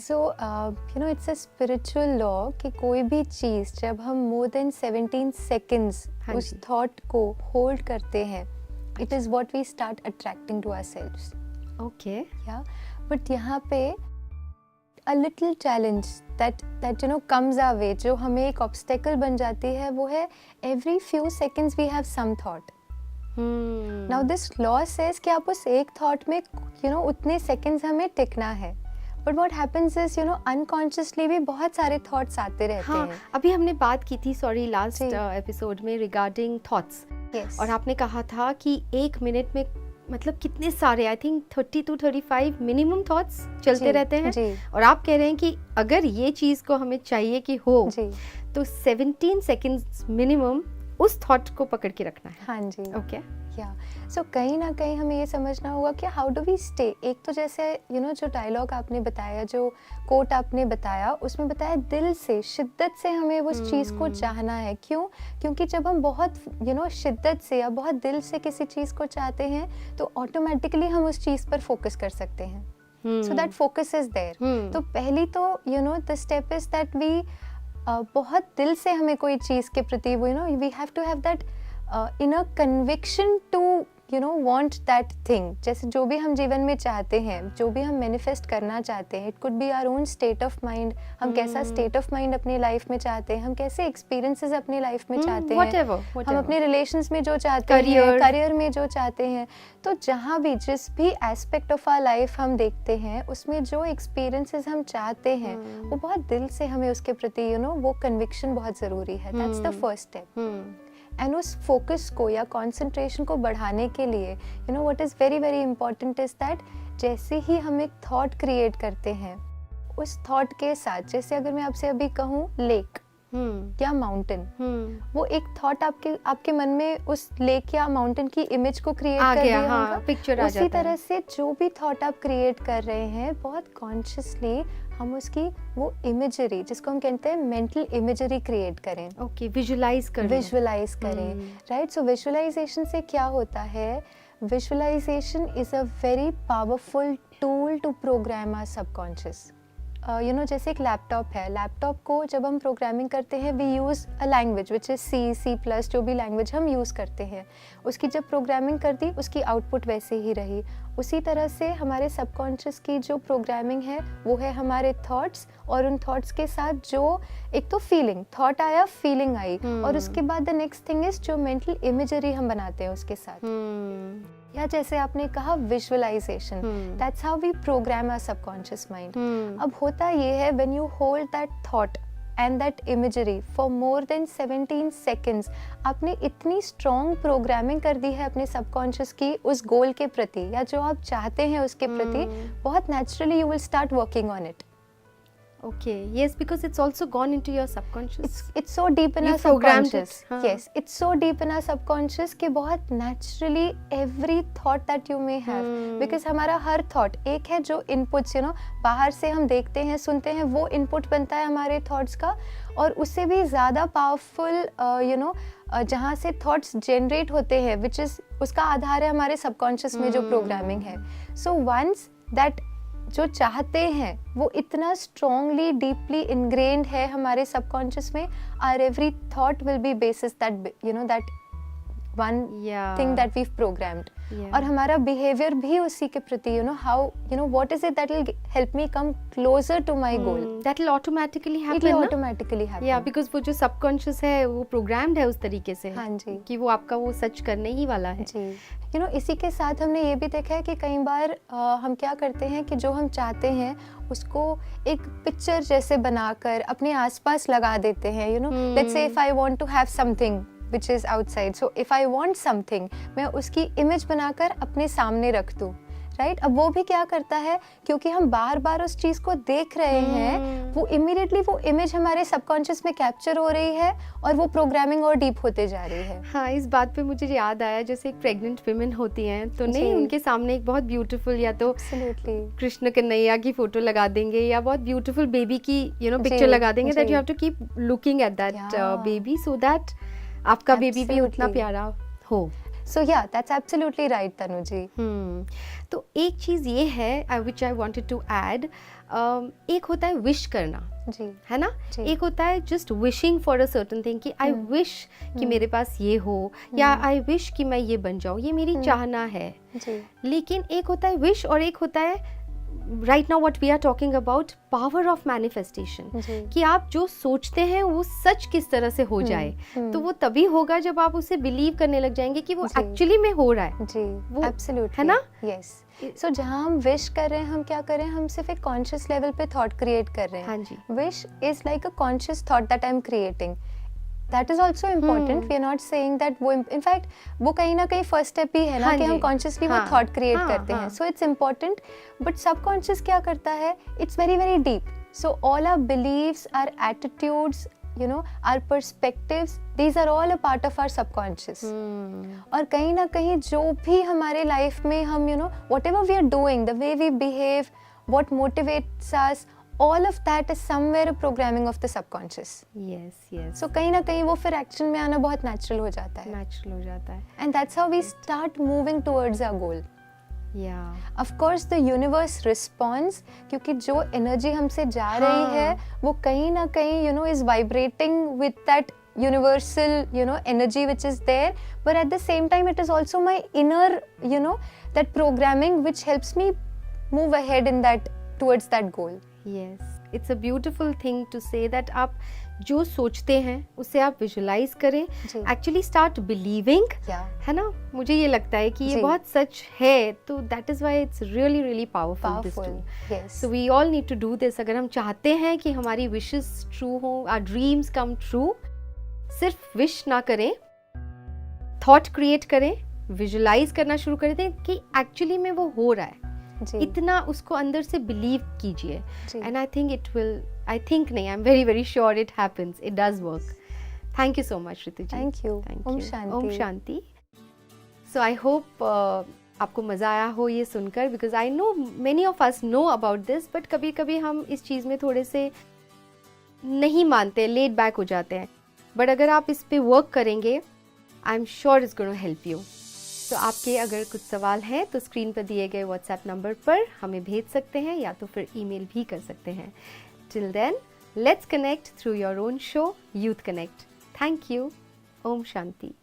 So you know it's a spiritual law कि कोई भी चीज़ जब हम मोर देन 17 सेकेंड्स हाँ उस जी। थॉट को होल्ड करते हैं, it is what we start attracting to ourselves. Okay. या बट यहाँ पे a little challenge that you know comes our way, जो हमें एक ऑब्स्टेकल बन जाती है, वो है every few seconds we have some thought. Now this law says कि आप उस एक थॉट में यू नो उतने सेकेंड्स हमें टिकना है, but what happens is you know unconsciously भी बहुत सारे थॉट्स आते रहते हाँ, हैं। अभी हमने बात की थी सॉरी लास्ट जी। एपिसोड में रिगार्डिंग थॉट्स, Yes. और आपने कहा था कि एक मिनट में मतलब कितने सारे, I think 30 to 35 minimum thoughts चलते जी, रहते हैं। जी। और आप कह रहे हैं कि अगर ये चीज़ को हमें चाहिए कि हो, जी तो 17 सेकेंड्स मिनिमम उस थॉट को पकड़ के रखना है। हाँ जी। ओके। या सो कहीं ना कहीं हमें ये समझना होगा कि हाउ डू वी स्टे। एक तो जैसे यू नो जो डायलॉग आपने बताया, जो कोट आपने बताया, उसमें बताया दिल से, शिद्दत से हमें उस चीज़ को चाहना है। क्यों? क्योंकि जब हम बहुत यू नो शिद्दत से या बहुत दिल से किसी चीज़ को चाहते हैं, तो ऑटोमेटिकली हम उस चीज़ पर फोकस कर सकते हैं। So that focus is there. तो पहली तो you know the step is that we बहुत दिल से हमें कोई चीज़ के प्रति वो you know we have to have that inner conviction to you know want that thing. जैसे जो भी हम जीवन में चाहते हैं, जो भी हम मैनिफेस्ट करना चाहते हैं, it could be our own state of mind. हम कैसा स्टेट ऑफ माइंड अपनी लाइफ में चाहते हैं, हम कैसे एक्सपीरियंसेस अपनी लाइफ में चाहते हैं, whatever. हम अपने रिलेशंस में जो चाहते Career. हैं, करियर में जो चाहते हैं। तो जहाँ भी जिस भी एस्पेक्ट ऑफ आवर लाइफ हम देखते हैं, उसमें जो एक्सपीरियंसेस हम चाहते हैं, वो बहुत दिल से हमें उसके प्रति यू नो वो कन्विक्शन बहुत ज़रूरी है। That's the first step. And उस फोकस को या कंसंट्रेशन को बढ़ाने के लिए you know what is very very important is that जैसे ही हम एक थॉट क्रिएट करते हैं, उस थॉट के साथ, जैसे अगर मैं आपसे अभी कहूँ लेक या माउंटेन, वो एक थॉट आपके मन में उस लेक या माउंटेन की इमेज को क्रिएट आ कर गया, दिया हाँ, होगा। पिक्चर आ उसी जाता है। तरह से जो भी थॉट आप क्रिएट कर रहे हैं, बहुत कॉन्शियसली हम उसकी वो इमेजरी, जिसको हम कहते हैं मेंटल इमेजरी, क्रिएट करें, ओके, विजुलाइज करें। विजुअलाइज करें। राइट? सो विजुअलाइजेशन से क्या होता है, visualization is a very powerful tool to program our subconscious. You know जैसे एक लैपटॉप है, लैपटॉप को जब हम प्रोग्रामिंग करते हैं, we use a language which is C++, जो भी लैंग्वेज हम यूज़ करते हैं, उसकी जब प्रोग्रामिंग कर दी, उसकी आउटपुट वैसे ही रही। उसी तरह से हमारे सबकॉन्शियस की जो प्रोग्रामिंग है, वो है हमारे थॉट्स, और उन थॉट्स के साथ जो एक तो फीलिंग, थॉट आया, फीलिंग आई, और उसके बाद द नेक्स्ट थिंग इज जो मेंटल इमेजरी हम बनाते हैं उसके साथ। या जैसे आपने कहा visualization, that's how we program our subconscious mind. अब होता ये है, when you hold that thought and that imagery for more than 17 seconds, आपने इतनी स्ट्रॉन्ग प्रोग्रामिंग कर दी है अपने सबकॉन्शियस की उस गोल के प्रति, या जो आप चाहते हैं उसके प्रति, बहुत naturally you will start working on it. Okay, yes, because it's also gone into your subconscious. It's so deep in You our programmed subconscious. it, हाँ. Yes, it's so deep in our subconscious कि बहुत naturally every thought that you may have, because हमारा हर thought एक है जो inputs you know बाहर से हम देखते हैं, सुनते हैं, वो input बनता है हमारे thoughts का, और उससे भी ज़्यादा powerful you know जहाँ से thoughts generate होते हैं, which is उसका आधार है हमारे subconscious में जो programming है। So once that जो चाहते हैं वो इतना स्ट्रॉन्गली डीपली इनग्रेन्ड है हमारे सबकॉन्शियस में, our every thought will be basis that you know that one thing that we programmed. और हमारा बिहेवियर भी उसी के प्रति, you know how you know what is it that will help me come closer to my goal, that will automatically it will automatically happen. या because वो जो subconscious है वो प्रोग्राम्ड है उस तरीके से, हाँ जी, कि वो आपका वो सच करने ही वाला है जी। यू नो इसी के साथ हमने ये भी देखा है कि कई बार हम क्या करते हैं कि जो हम चाहते हैं उसको एक पिक्चर जैसे बनाकर अपने आसपास लगा देते हैं। You know let's say if I want to have something which is outside, so if I want something, मैं उसकी इमेज बनाकर अपने सामने रख दूँ, राइट? अब वो भी क्या करता है, क्योंकि हम बार बार उस चीज़ को देख रहे हैं, वो इमीडिएटली वो इमेज हमारे सबकॉन्शियस में कैप्चर हो रही है, और वो प्रोग्रामिंग और डीप होते जा रही है। हाँ, इस बात पे मुझे याद आया, जैसे एक प्रेग्नेंट विमेन होती हैं, तो नहीं उनके सामने एक बहुत ब्यूटीफुल या तो कृष्ण कन्हैया की फोटो लगा देंगे, या बहुत ब्यूटीफुल बेबी की यू नो पिक्चर लगा देंगे, that you have to keep looking at that baby, so that आपका बेबी भी उतना प्यारा हो। So yeah, that's absolutely right, Tanuji. तो एक चीज़ ये है विच आई वांटेड टू ऐड, एक होता है विश करना, जी है ना, जी। एक होता है just wishing for a certain thing कि आई विश कि मेरे पास ये हो, या आई विश कि मैं ये बन जाऊँ, ये मेरी चाहना है। जी लेकिन एक होता है विश और एक होता है right now what we are talking about power of manifestation, जी कि आप जो सोचते हैं वो सच किस तरह से हो जाए। तो वो तभी होगा जब आप उसे बिलीव करने लग जाएंगे कि वो जी। एक्चुअली में हो रहा है। जी वो एब्सोल्युटली है ना? यस। सो जहाँ हम विश कर रहे हैं, हम क्या कर रहे हैं, हम सिर्फ एक कॉन्शियस लेवल पे थॉट क्रिएट कर रहे हैं। हाँ जी। Wish is like a conscious thought that I am creating, that is also important. We are not saying that वो इनफैक्ट वो कहीं ना कहीं फर्स्ट स्टेप ही है ना, हाँ कि हम जी। कॉन्शियसली हाँ, वो थॉट क्रिएट हाँ, करते हैं। हाँ। So it's important, but subconscious क्या करता है, it's very very deep. So all our beliefs, our attitudes, you know, our perspectives, these are all a part of our subconscious. और कहीं ना कहीं जो भी हमारे लाइफ में हम whatever we are doing, the way we behave, what motivates us, all of that is somewhere a programming of the subconscious. Yes So कहीं ना कहीं वो फिर एक्शन में आना बहुत नेचुरल हो जाता है, नेचुरल हो जाता है। and that's how we start moving towards our goal. या Of course the universe responds, क्योंकि जो एनर्जी हमसे जा रही है वो कहीं ना कहीं is vibrating with that universal energy which is there, but at the same time it is also my inner that programming which helps me move ahead in that towards that goal. Yes, it's a beautiful thing to say that आप जो सोचते हैं उसे आप visualise करें, जी। Actually start believing, Yeah. है ना। मुझे ये लगता है कि ये जी। बहुत सच है, तो that is why it's really really powerful this Powerful. Too. Yes. So we all need to do this. अगर हम चाहते हैं कि हमारी विशेस ट्रू हो, आवर ड्रीम्स कम ट्रू, सिर्फ विश ना करें, थॉट क्रिएट करें, विजुलाइज करना शुरू कर दें कि एक्चुअली में वो हो रहा है। जी। इतना उसको अंदर से बिलीव कीजिए, जी। And I think it will, I think नहीं, I am very very sure it happens, it does work. Thank you so much Ritu ji. Thank you. Thank Om you. Shanti. Om Shanti. So I hope आपको मज़ा आया हो ये सुनकर, because I know many of us know about this, but कभी कभी हम इस चीज़ में थोड़े से नहीं मानते, लेट बैक हो जाते हैं। बट अगर आप इस पे वर्क करेंगे, I am sure it's gonna help you. तो आपके अगर कुछ सवाल हैं तो स्क्रीन पर दिए गए व्हाट्सएप नंबर पर हमें भेज सकते हैं, या तो फिर ईमेल भी कर सकते हैं। Till then, let's connect through your own show youth connect. Thank you. ओम शांति।